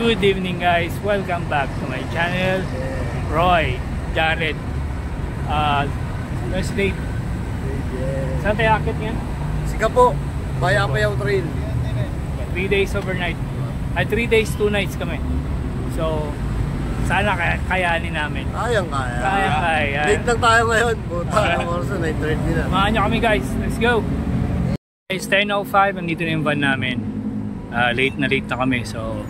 Good evening guys, welcome back to my channel. Roy, Jared, first date. Saan tayo akit ngayon? Sikapo, Bayapayaw Trail. 3 days overnight. Ay 3 days 2 nights kami. So sana kayanin namin. Kaya. Late lang tayo ngayon. Buta ng oras na 9:30 na. Samahan nyo kami guys, let's go. Guys, 10:05, nandito na yung van namin. Late na kami, so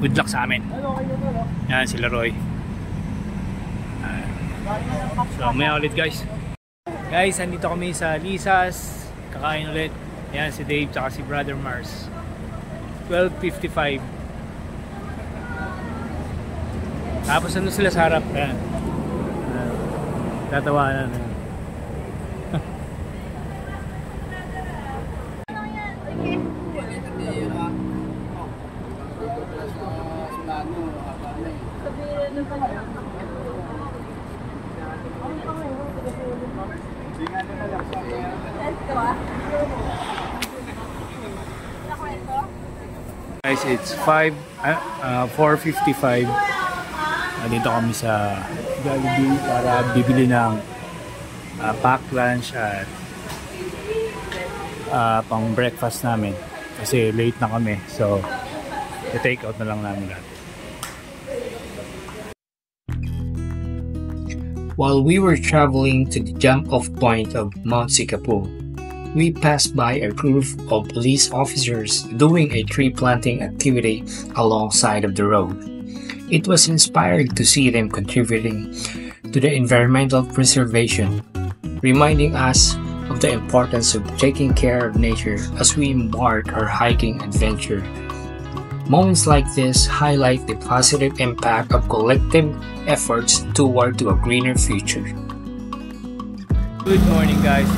good luck sa amin. Yan sila Roy. So maya ulit guys. Guys, nandito kami sa Lisa's. Kakain ulit. Yan si Dave tsaka si Brother Mars. 12:55. Tapos ano sila sa harap. Yan. Tatawanan. Guys, it's 4:55. Dito kami sa Jollibee para bibili ng pack lunch at pang breakfast namin kasi late na kami, so i-take out na lang namin lahat. While we were traveling to the jump-off point of Mount Sikapo, we passed by a group of police officers doing a tree planting activity alongside of the road. It was inspiring to see them contributing to the environmental preservation, reminding us of the importance of taking care of nature as we embark our hiking adventure. Moments like this highlight the positive impact of collective efforts toward a greener future. Good morning guys,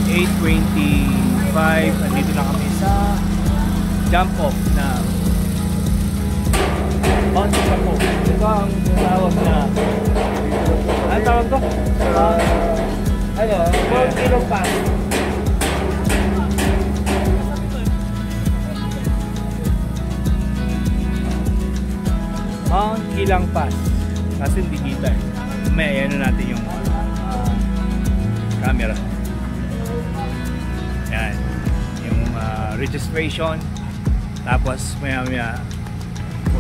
it's 8:25. Nandito na kami sa jump off na Mount Sikapo. Ito ang tawag na ano tawag to? Mount Kilong Pass. Mount Kilang Pass. Kasi hindi kita eh. May ano natin yung camera. Yan. Yung registration. Tapos maya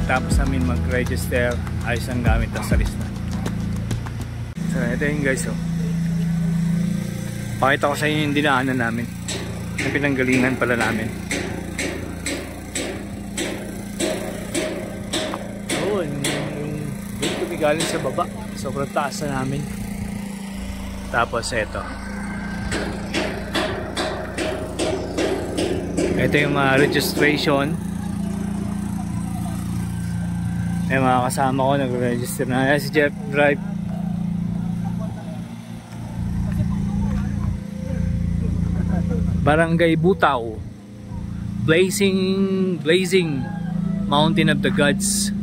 tapos namin mag-register, ayos ang gamit sa lista. So ito yun guys, oh. Pakita ko sa inyo yung dinaanan namin, yung pinanggalingan pala namin. Oo, yung galing sa baba, sobrang taas na namin. Tapos ito yung registration. May mga kasama ko nag-register na. Ayan si Jeff, drive. Barangay Butaw, Blazing Mountain of the Gods.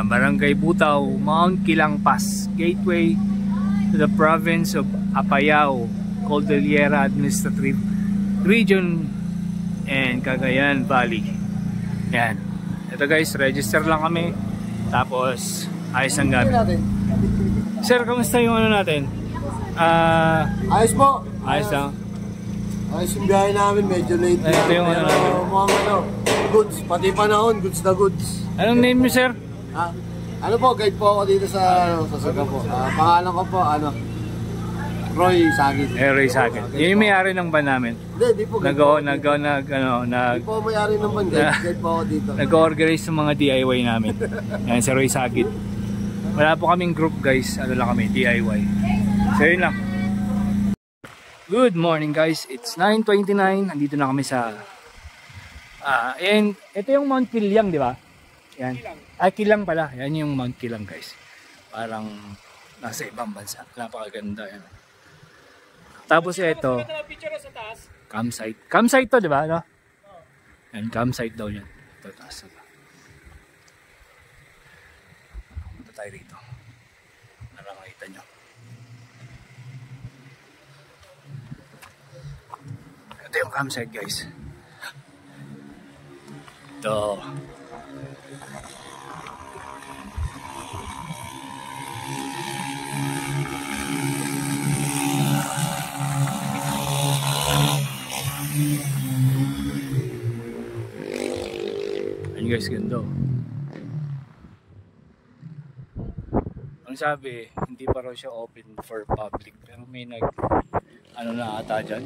Barangay Butaw, Mount Kilang Pass, gateway to the province of Apayao, Cordillera Administrative Region and Cagayan Valley. Yan. Ito guys, register lang kami. Tapos ayos ang gamit. Sir, kamusta yung ano natin? Ayos po. Ayos lang. Ayos yung biyahe namin, medyo late na. Ito yung ano natin. Goods, pati panahon, goods na goods. Anong name niyo sir? Ano po, guide po ako dito sa Sikapo. Pangalan ko po, Roy Sagit. Roy Sagit. Yun yung may-ari ng van namin. Hindi po. Hindi po may-ari ng van, guide po ako dito. Nag-organize ng mga DIY namin. Yan, si Roy Sagit. Wala po kaming group guys, ano lang kami, DIY. So yun lang. Good morning guys, it's 9:29. Nandito na kami sa and ito yung Mount Kilyang, di ba? Yan. Kilang pala. Yan yung Mount Kilang guys. Parang nasa ibang bansa. Napakaganda yan. Tapos ito, campsite. Campsite to, di ba? No? Yan, campsite daw yan. Ito, taas. Punta tayo rito. Para makita nyo. Ito yung campsite guys. Ito. guys, ganda. Ang sabi, hindi pa raw siya open for public, pero may ano na ata dyan.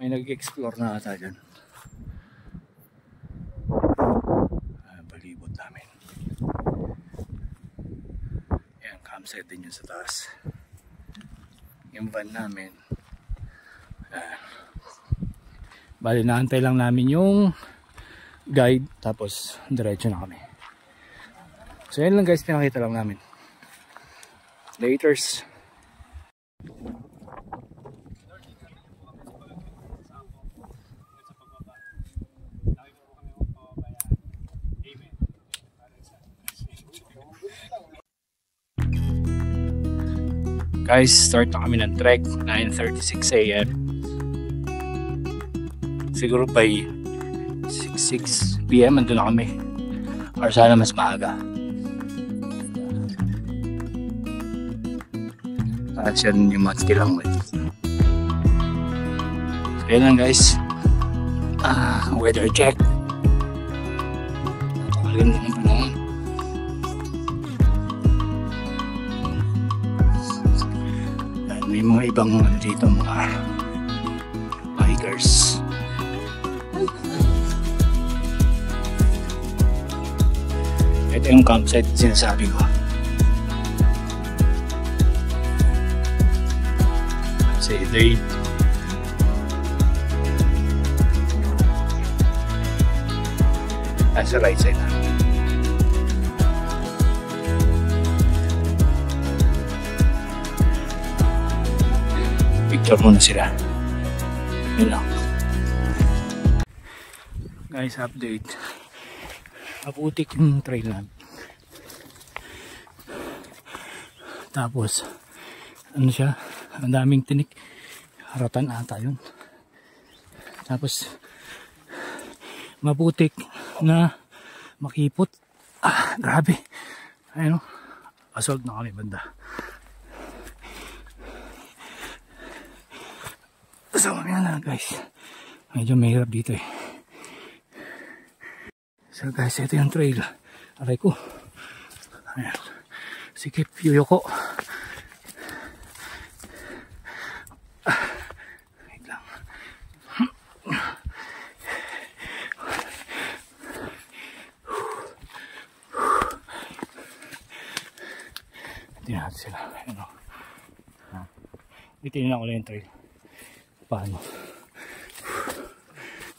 May nag-explore na ata dyan. Balibot namin. Ayan, campsite din yun sa taas. Yung van namin. Bali, naantay lang namin yung guide, tapos diretso na kami. So yan lang guys, pinakita lang namin. Laters. Guys, start na kami ng trek, 9:36 AM. Siguro by 6 PM andun na kami. Or sana mas maaga. At yan yung mga kilometers. So yan lang guys. Weather check. Napakaganda ng panahon. May mga ibang dito mga bikers. Ito yung campsite na sinasabi ko. Say date. Nasa right side na. Picture muna sila. Yun lang. Guys, update. Maputik yung trail namin. Tapos ano siya, ang daming tinik. Haratan ata yun. Tapos maputik na makipot. Grabe. Ayun o. Assault na kami banda. So yan na guys. Medyo mahirap dito eh. So guys, ito yung trail. Aray ko. Ayan. Sikip, yuyoko. Wait lang. Tingnan natin sila. Ayan o. Bitin na ko lang yung trail. Paano?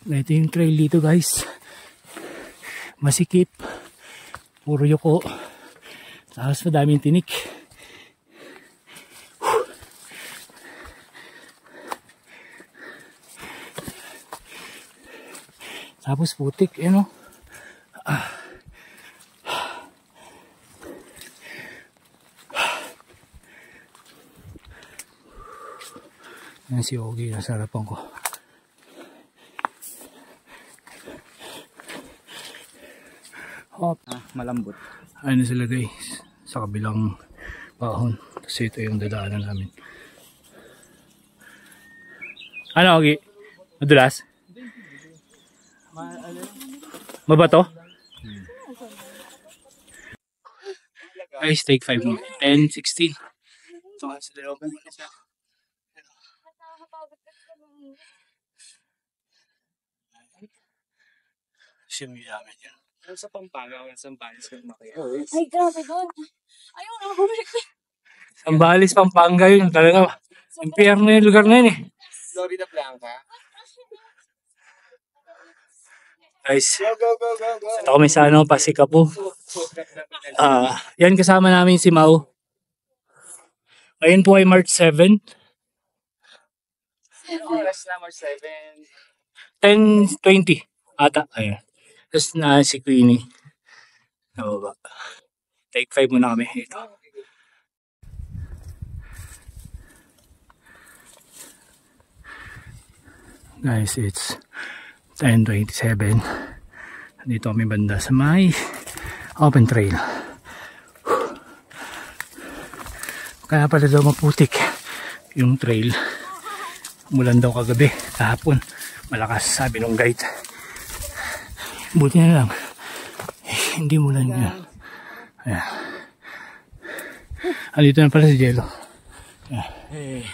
Ito yung trail dito guys. Masikip. Puro yuko. Tapos madaming tinik. Tapos putik. Ano? Yan si Ogie. Nasa harapan ko. Hop. Malambot. Ayun na sila guys. Sa kabilang pahon. Kasi ito yung dadaanan namin. Ano Ogie? Madulas? Mabato? Guys, take 5 mo. 10, 16. Ito nga sa dalawa pa muna siya. Siyempre namin yan. Sa Pampanga, sa Sambales ko makaya. Ay, grabe doon. Ayun, ako bumalik. Sambales, Pampanga yun. Talaga, impyerno yung lugar na yun eh. Florida Blanca. Guys, ito kami sa ano, Pasikapu. Yan kasama namin si Mau. Ngayon po ay March 7. Oras na, March 7. 10:20 ata. Ayan. Tapos na si Queenie. Nababa. Take 5 muna kami. Ito. Guys, it's 10:27. Dito kami banda sa may open trail. Kaya pala daw maputik yung trail. Umulan daw kagabi, kahapon. Malakas, sabi ng guide. Buti na lang. Hindi mulan yan. Ayan. Dito na pala si Jello. Ayan.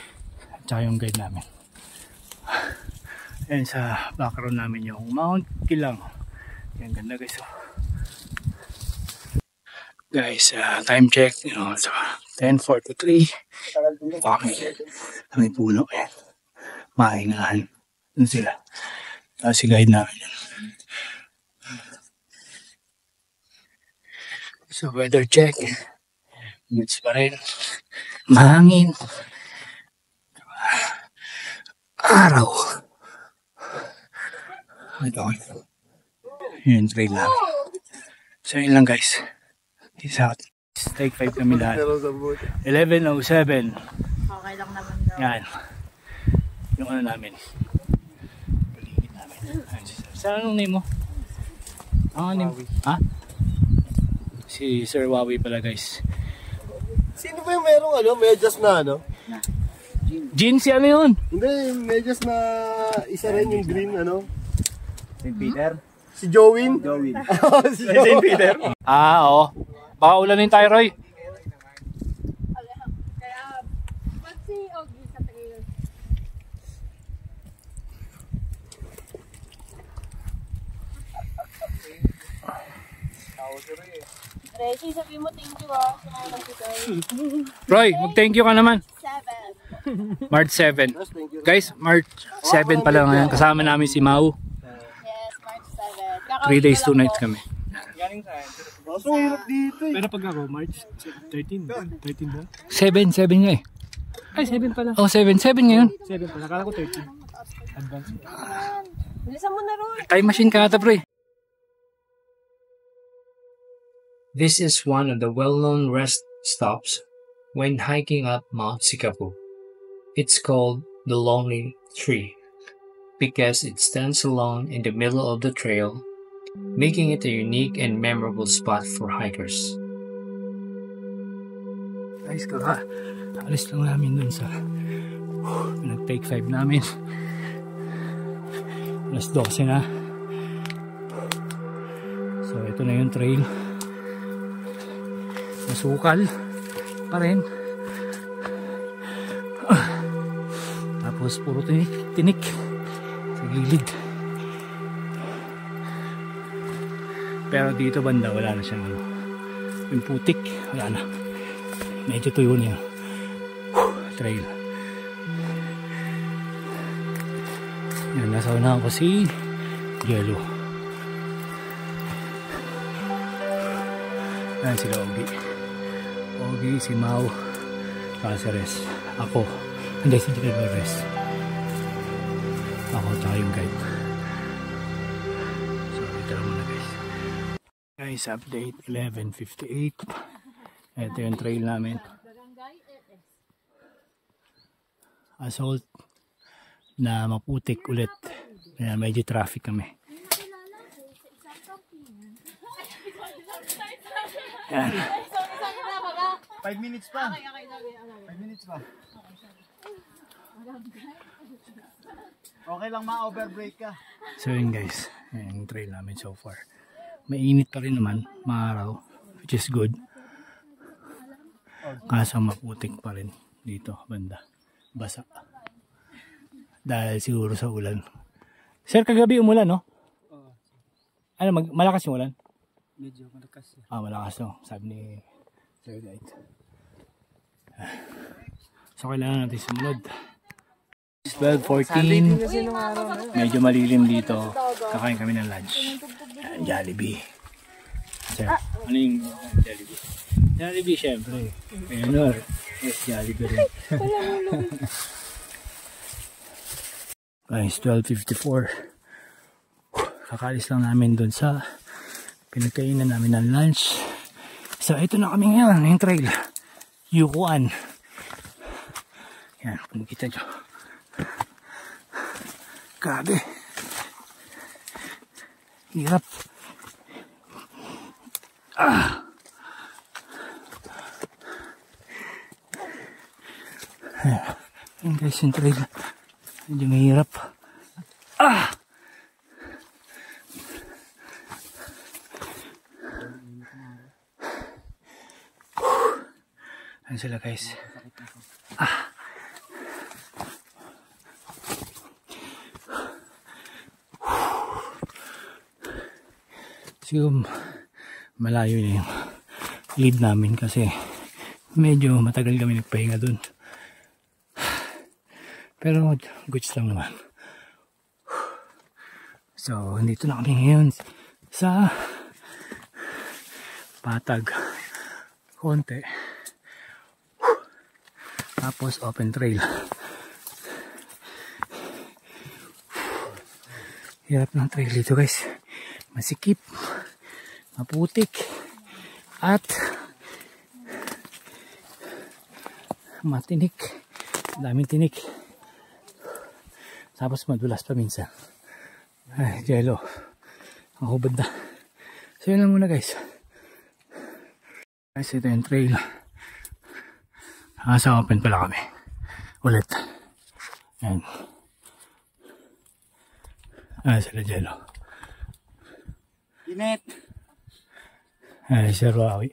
Tsaka yung guide namin. Ayan sa background namin yung Mount Kilang. Ayan, ganda guys. Guys, time check. You know, so 10:43. Walking. May puno. Ayan. Mahingahan. Doon sila. Tapos si guide namin yun. So weather check. Goods pa rin. Mahangin. Araw. Ito. Yun, trail namin. So yun lang guys. Peace out. Take 5 kami lahat. 11:07. Okay lang naman daw. Yan. Yung ano namin. Paligid namin. Saan anong name mo? Ang name? Ha? Si Sir Wawi pala guys. Sino ba yung merong ano? Medyas na ano? Jean, si ano yun? Hindi, yung medyas na isa rin yung green ano? St. Peter? Si Jowin? Si St. Peter? Oo. Baka ulanin tayo, Roy. Kaya, ba't si Ogie sa trail? Reggie, sabihin mo thank you Sinayang si Toy. Roy, mag-thank you ka naman. 7. March 7. Guys, March 7 pala ngayon. Kasama namin si Mau. Yes, March 7. 3 days, 2 nights kami. Galing saan? Kaso hirap dito eh. Pero pag ako, March 13. 13 ba? 7 nga eh. Ay, 7 pala. Oh, 7 ngayon. 7 pala. Kala ko 13. Advance. Bilisan mo na ron. Time machine ka ata, pre. This is one of the well-known rest stops when hiking up Mount Sikapu. It's called the Lonely Tree because it stands alone in the middle of the trail, making it a unique and memorable spot for hikers. Guys, alis lang namin dun sa nag-take 5 namin. Alas 12 na. So, ito na yung trail. Masukal pa rin. Tapos puro tinik sa gilid. Pero dito banda wala na siyang ano. Yung putik wala na. Medyo tuyo niya. Trail. Yan, nasa unahan ko si Jello. Yan sila Ogie, si Mau, Caceres, ako, hindi si Dolores, ako tsaka yung guide. So dito lang muna guys, update 11:58. Ito yung trail namin, assault na maputik ulit. Ayan, medyo traffic kami. Ayan. 5 minutes pa. 5 minutes pa. Okay lang ma-overbreak ka. So yun guys, ayan yung trail namin so far. Mainit pa rin naman, maaraw, which is good. Kaso maputik pa rin dito, banda. Basa. Dahil siguro sa ulan. Sir, kagabi umulan, no? Ano, malakas yung ulan? Medyo malakas. Malakas, no? Sabi ni Sir Guide. So, kailangan natin sumunod. 12:14. Medyo malilim dito. Kakain kami ng lunch. Jollibee. Sir, ano yung Jollibee? Jollibee, syempre. Ayun, yes, Jollibee rin. Guys, 12:54. Kakalis lang namin dun sa pinagkainan namin ng lunch. So, ito na kami ngayon, yung trail. Yukuan. Yan, kung kita nyo. Grabe. Hirap. Yan guys, yung trail. Medyo mahirap. Ayan sila guys. Siguro malayo na yung lead namin kasi medyo matagal kami nagpahinga dun. Pero goods lang naman. So, dito na kami ngayon sa Patag. Konti. Tapos open trail. Hirap ng trail dito guys. Masikip, maputik, at matinik. Daming tinik. Tapos madulas pa minsan. Ay, jello. Ang hubad na. So yun lang muna guys. Guys, ito yung trail. Sa open pala kami. Ulit. Ayan. Sila jello. Init. Si Rawi.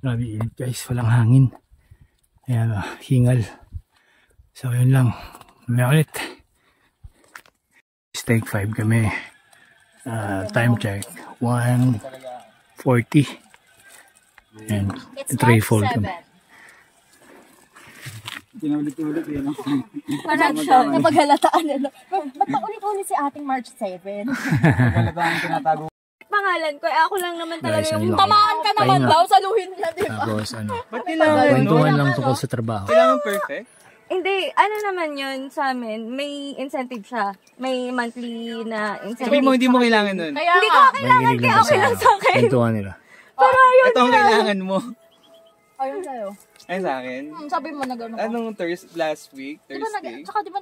Grabe init guys. Walang hangin. Ayan, hingal. So yun lang. May ulit. Take 5 kami. Time check 1:40 and 3:4 kami. Pinaulit-ulit yun. Parang siya, kapag halataan na. Ba't paulit-ulit si ating March 7? Halataan tinatago. Pangalan ko, ako lang naman talaga Guys, yung ano, tamaan ka naman pahinga. daw, saluhin niya, di ba? Tapos ano, Ba't kailangan? kwentuhan lang tungkol sa trabaho. Kailangan perfect? Hindi, ano naman yun sa amin, may incentive siya. May monthly na incentive. Sabi mo, hindi mo kailangan nun. Hindi ko kailangan, Nakikinig kaya lang okay lang sa akin. kwentuhan nila. Pero ayun Ito ang kailangan mo. Ayun sa'yo. Ay, sa akin? Sabi mo na gano'n. Anong last week? Di ba Thursday? tsaka di ba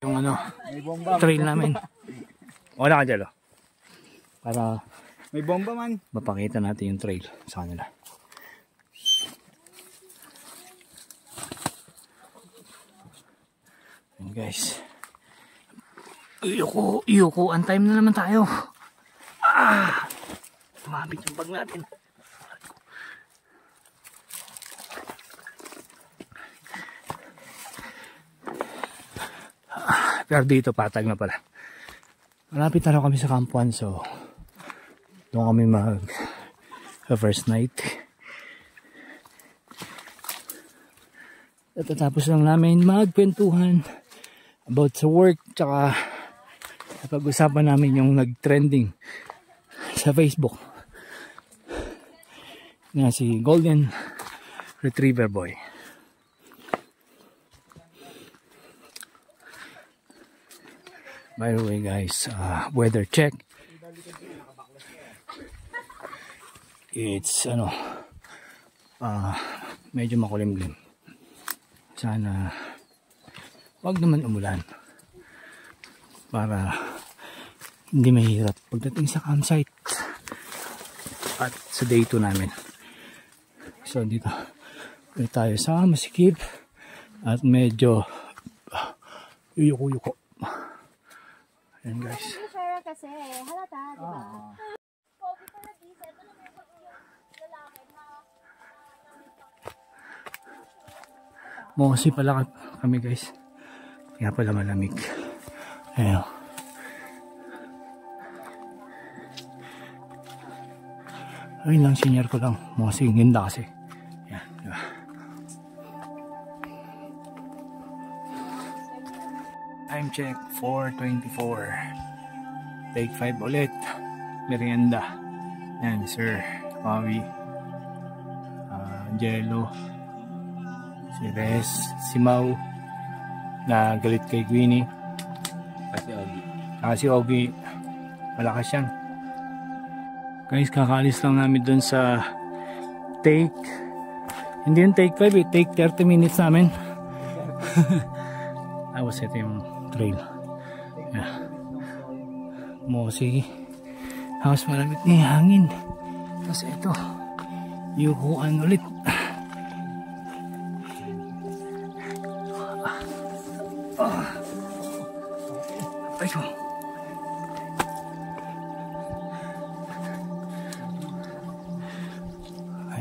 Yung ano, trail namin. Wala ka dyan, oh. Para May bomba man. mapakita natin yung trail sa kanila. Ayan guys. Iyoko, on time na naman tayo. Tumabit yung bag natin. Pero dito patag na pala. Malapit na kami sa Camp 1, so doon kami mag first night. At tapos lang namin magkwentuhan about sa work, tsaka napag-usapan namin yung nag-trending sa Facebook na si Golden Retriever Boy. By the way guys, weather check. It's ano, medyo makulimlim. Sana wag naman umulan para hindi mahirap pagdating sa campsite at sa day 2 namin. So dito tayo sa masikip at medyo uyuko-uyuko. Ayan guys. share kasi, halata, di ba? Mosi pala kami guys. Kaya pala malamig. Ayan. Ayun lang, senior ko lang. Mosi, ganda kasi. Ayan, diba? Time check 4:24. Take 5 ulit. Merienda. Ayan, Sir Maui. Jello. Si Res, si Mau na galit kay Queenie. Si Ogie malakas yan. Guys, kakaalis lang namin dun sa take, hindi yung take 5 take 30 minutes namin. Tapos ito yung trail. Yeah. Mosi. Tapos malamig na yung hangin. Tapos ito yukuan ulit. Ayun.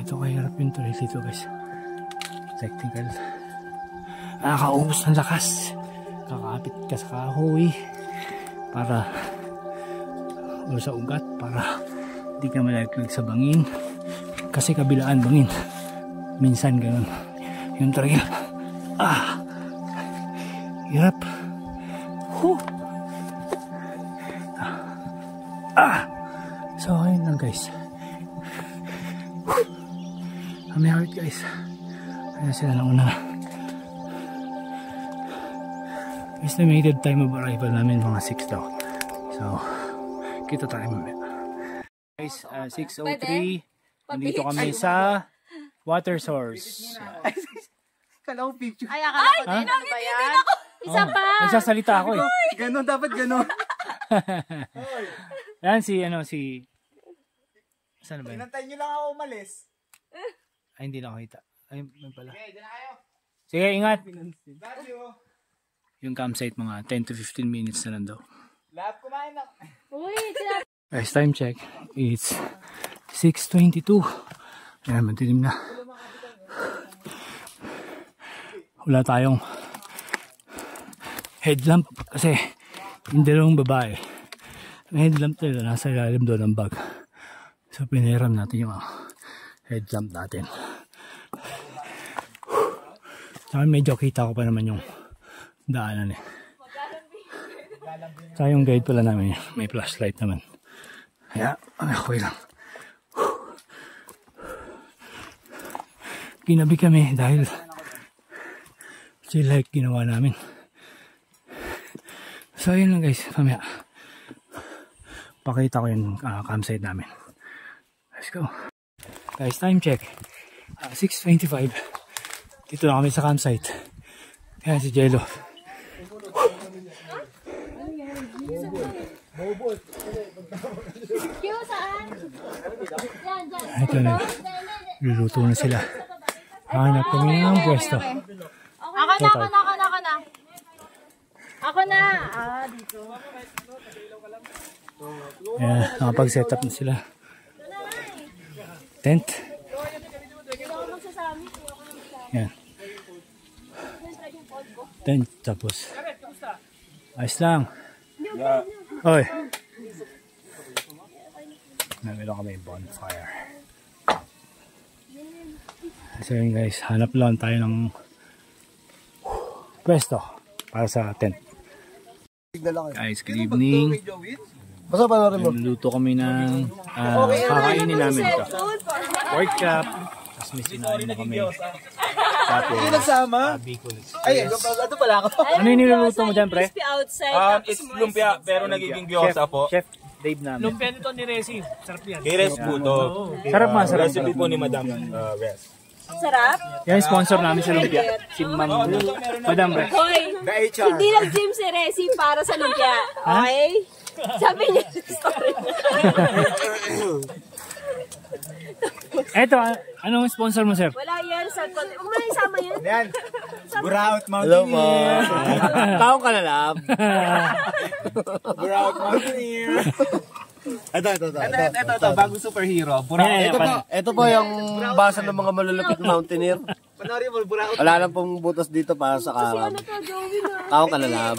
Ito kahirap yung tuloy dito guys. Technical. Nakakaubos ng lakas. Kakapit ka sa kahoy para o sa ugat para hindi ka malaglag sa bangin. Kasi kabilaan bangin. Minsan ganun yung trail. Hirap. So ayun lang guys. May heart guys. Ayan sila na una. Estimated time of arrival namin mga 6 daw. So kita tayo mamaya. Guys, 6:03. Nandito kami sa water source. Kala ko picture. Ay, hindi ba yan? Isa pa. Nagsasalita ako eh. Ganon, dapat ganon. Yan si saan ba yun? Inantay nyo lang ako umalis. Ay, hindi na kita. Ay, may pala. Sige, ingat. Love you. Yung campsite mga 10 to 15 minutes na lang daw. Lahat kumain na. Guys, time check. It's 6:22. Ayan, madilim na. Wala tayong headlamp kasi yung dalawang babae. Ang headlamp nila nasa ilalim doon ng bag. So, piniram natin yung headlamp natin. Saka medyo kita ko pa naman yung daanan eh. Saka yung guide pala namin, may flashlight naman. Kaya, okay lang. Ginabi kami dahil chill hike ginawa namin. So, yun lang guys. Mamaya, pakita ko yung campsite namin. Let's go. Guys, time check. 6:25. Dito na kami sa campsite. Ayan si Jello. Ito na. Luluto na sila. Hanap kami ng pwesto. Ako na. Ako na. Dito. Ayan, nakapag-set up na sila. Tent. Ayan. Tent, tapos. Ayos lang. Oy. Meron kami bonfire. So yun guys, hanap lang tayo ng pwesto para sa tent. Guys, good evening. Basta pa na rin mo. Luto kami ng kakainin namin ito. Pork chop. Tapos may sinain na kami. Tapos, nagsama? Ay, ito pala ako. ano yung niluluto mo dyan, pre? It's lumpia, pero nagiging gyoza po. Chef Dave namin. Lumpia nito ni Resi. Sarap yan. Kay Res po to. Sarap ma, sarap. Recipe po ni Madam Res. Sarap. Yan, sponsor namin sa lumpia. Si Madam Res. Hoy, hindi nag-gym si Resi para sa lumpia. Okay? Sabi niya sa story niya. Eto, anong sponsor mo, sir? Wala yan. Huwag mo na isama yan. Yan. Buraut Hello po. Mountaineer. Taong ka na lang. Buraut Mountaineer. Ito. Bagong superhero. Ito po yung basa ng mga malulupit na mountaineer. Panoorin mo, Buraut. Wala lang pong butas dito para sa karam. Taong ka na lang.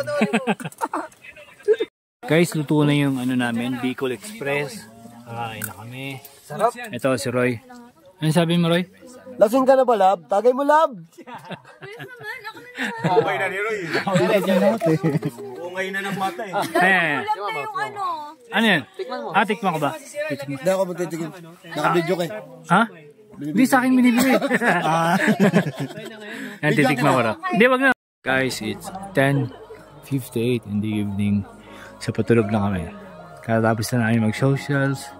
Guys, luto na yung ano namin, Bicol Express. Kakain na kami. Sarap. Ito si Roy. Ano sabi mo, Roy? Lasing ka na ba, Lab? Tagay mo, Lab. Okay na ni Roy. Okay na ng mata eh. Ayan. Ano yan? Tikman ko ba? Hindi ako magtitigil. Naka-video ka eh. Ha? Hindi sa akin binibigay. Yan, titikman ko na. Hindi, wag na. Guys, it's 10:58 in the evening. So, patulog na kami. Katapos na namin mag-socials.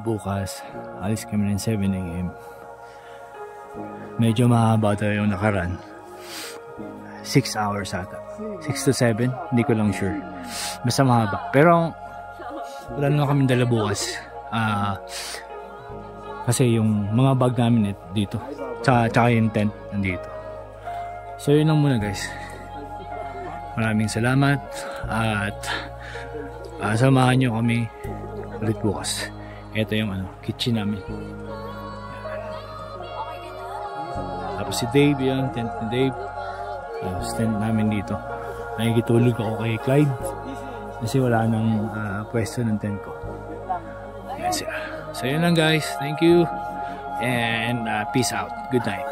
Bukas, alis kami ng 7 AM. Medyo mahaba tayo yung nakaraan. 6 hours ata. 6 to 7, hindi ko lang sure. Basta mahaba. Pero, wala na kami dala bukas. Kasi yung mga bag namin dito. Tsaka yung tent nandito. So, yun lang muna guys. Maraming salamat. At samahan nyo kami ulit bukas. Ito yung kitchen namin. Tapos si Dave, yun, tent ni Dave. Tapos tent namin dito. Nakikitulog ako kay Clyde. Kasi wala nang pwesto ng tent ko. Ayan sila. So yun lang guys. Thank you. And peace out. Good night.